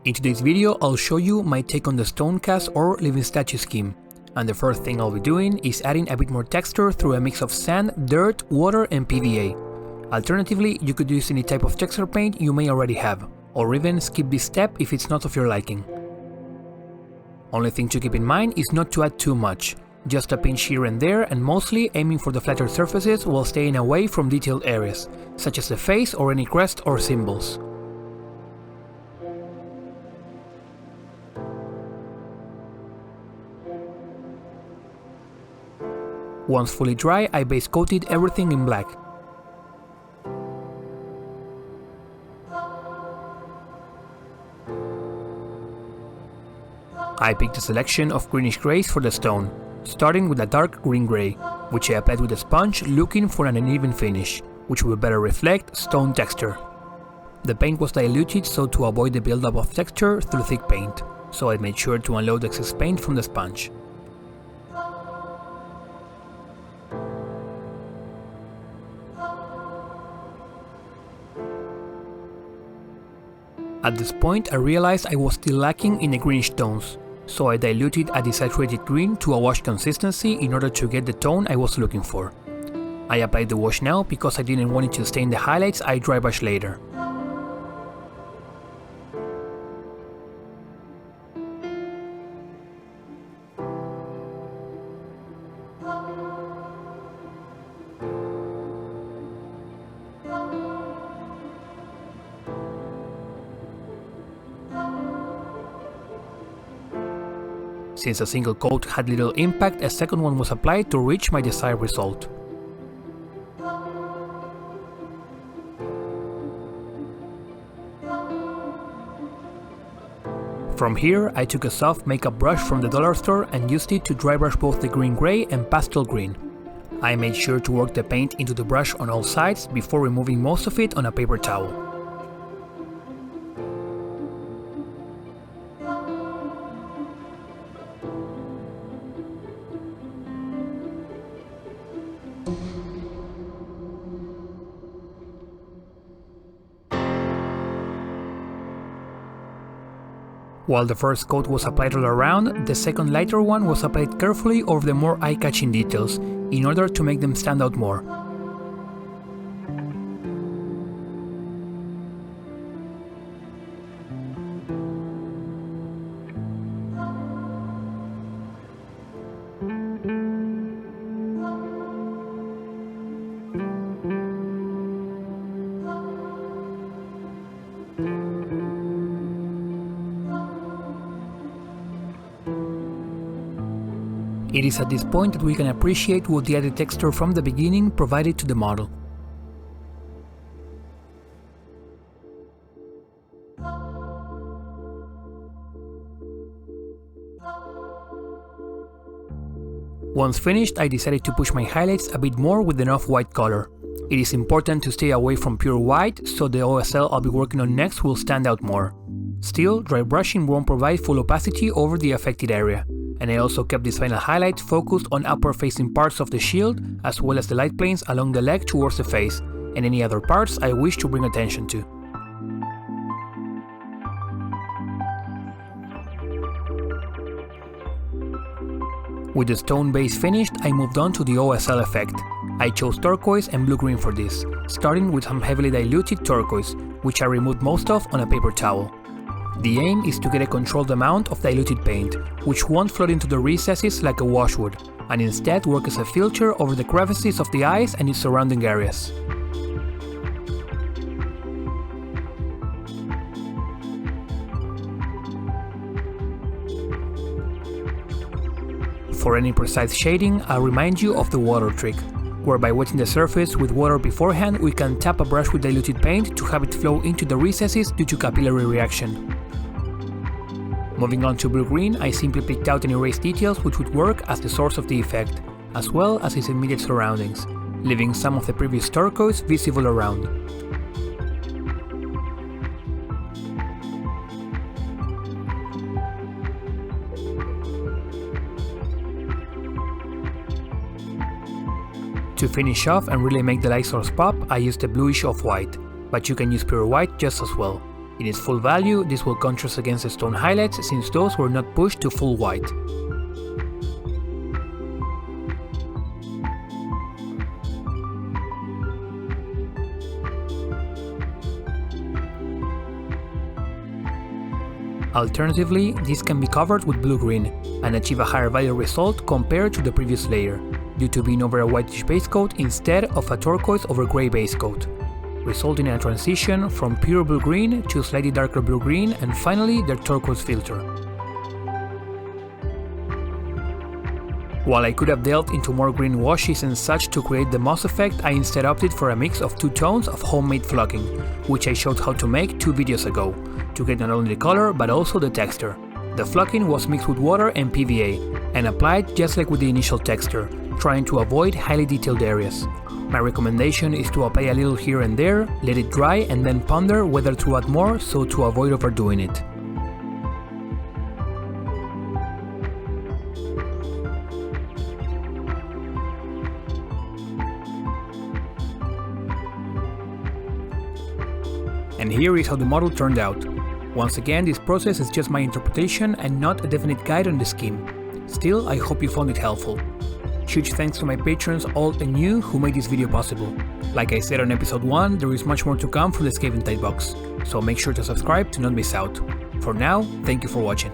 In today's video, I'll show you my take on the Stormcast or living statue scheme. And the first thing I'll be doing is adding a bit more texture through a mix of sand, dirt, water and PVA. Alternatively, you could use any type of texture paint you may already have, or even skip this step if it's not of your liking. Only thing to keep in mind is not to add too much, just a pinch here and there, and mostly aiming for the flatter surfaces while staying away from detailed areas, such as the face or any crest or symbols. Once fully dry, I base coated everything in black. I picked a selection of greenish greys for the stone, starting with a dark green grey, which I applied with a sponge looking for an uneven finish, which will better reflect stone texture. The paint was diluted so to avoid the buildup of texture through thick paint, so I made sure to unload excess paint from the sponge. At this point I realized I was still lacking in the greenish tones, so I diluted a desaturated green to a wash consistency in order to get the tone I was looking for. I applied the wash now because I didn't want it to stain the highlights I dry brush later. Since a single coat had little impact, a second one was applied to reach my desired result. From here, I took a soft makeup brush from the dollar store and used it to dry brush both the green grey and pastel green. I made sure to work the paint into the brush on all sides before removing most of it on a paper towel. While the first coat was applied all around, the second lighter one was applied carefully over the more eye-catching details, in order to make them stand out more. It is at this point that we can appreciate what the added texture from the beginning provided to the model. Once finished, I decided to push my highlights a bit more with an off-white color. It is important to stay away from pure white, so the OSL I'll be working on next will stand out more. Still, dry brushing won't provide full opacity over the affected area. And I also kept this final highlight focused on upper facing parts of the shield, as well as the light planes along the leg towards the face, and any other parts I wish to bring attention to. With the stone base finished, I moved on to the OSL effect. I chose turquoise and blue-green for this, starting with some heavily diluted turquoise, which I removed most of on a paper towel. The aim is to get a controlled amount of diluted paint, which won't float into the recesses like a wash would, and instead work as a filter over the crevices of the eyes and its surrounding areas. For any precise shading, I'll remind you of the water trick, where by wetting the surface with water beforehand we can tap a brush with diluted paint to have it flow into the recesses due to capillary reaction. Moving on to blue-green, I simply picked out and erased details which would work as the source of the effect, as well as its immediate surroundings, leaving some of the previous turquoise visible around. To finish off and really make the light source pop, I used a bluish off-white, but you can use pure white just as well. In its full value, this will contrast against the stone highlights since those were not pushed to full white. Alternatively, this can be covered with blue-green and achieve a higher value result compared to the previous layer, due to being over a whitish base coat instead of a turquoise over grey base coat, resulting in a transition from pure blue-green to slightly darker blue-green and finally the turquoise filter. While I could have delved into more green washes and such to create the moss effect, I instead opted for a mix of 2 tones of homemade flocking, which I showed how to make 2 videos ago, to get not only the color but also the texture. The flocking was mixed with water and PVA, and applied just like with the initial texture, trying to avoid highly detailed areas. My recommendation is to apply a little here and there, let it dry and then ponder whether to add more so to avoid overdoing it. And here is how the model turned out. Once again, this process is just my interpretation and not a definite guide on the scheme. Still, I hope you found it helpful. Huge thanks to my patrons Alt and you who made this video possible. Like I said on episode 1, there is much more to come from the Skaventide box, so make sure to subscribe to not miss out. For now, thank you for watching.